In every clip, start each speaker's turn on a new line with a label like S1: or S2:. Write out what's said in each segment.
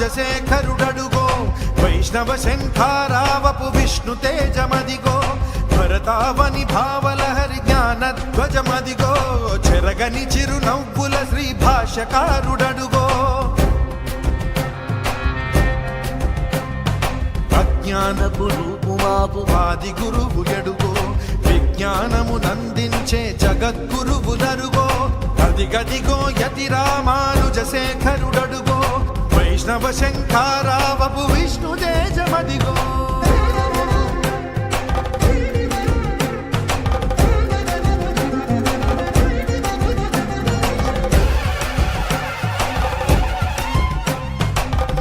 S1: రామానుజశేఖరుడడుగో వైష్ణవ శంఖారావపు విష్ణు తేజమదిగో భరతావని భావలహరి జ్ఞానధ్వజమదిగో చెరగని చిరునవ్వుల శ్రీ భాష్యకారుడడుగో అజ్ఞానపు రూపుమాపు ఆది గురువు ఎడుగో విజ్ఞానము నందించే జగద్గురువులరుగో అదిగదిగో యతి రామానుజశేఖరుడడుగో వైష్ణవ శంఖారావపు విష్ణు తేజమదిగో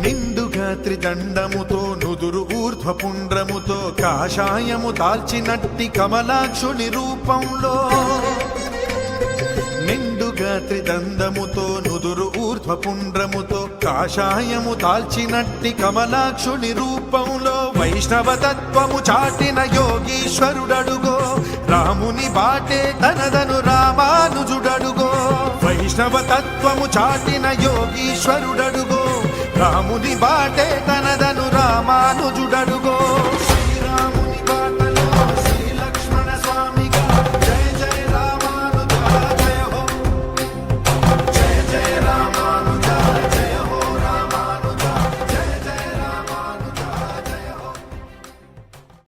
S1: నిండుగా త్రిదండముతో నుదురు ఊర్ధ్వపుండ్రముతో కాషాయము దాల్చినట్టి కమలాక్షుని రూపంలో నిండుగా త్రిదండముతో నుదురు ఊర్ధ్వపుండ్రముతో కాషాయము దాల్చినట్టి కమలాక్షుని రూపంలో వైష్ణవ తత్వము చాటిన యోగీశ్వరుడడుగో రాముని బాటే తనదను రామానుజుడడుగో వైష్ణవ తత్వము చాటిన యోగీశ్వరుడడుగో రాముని బాటే తనదను రామానుజుడడుగో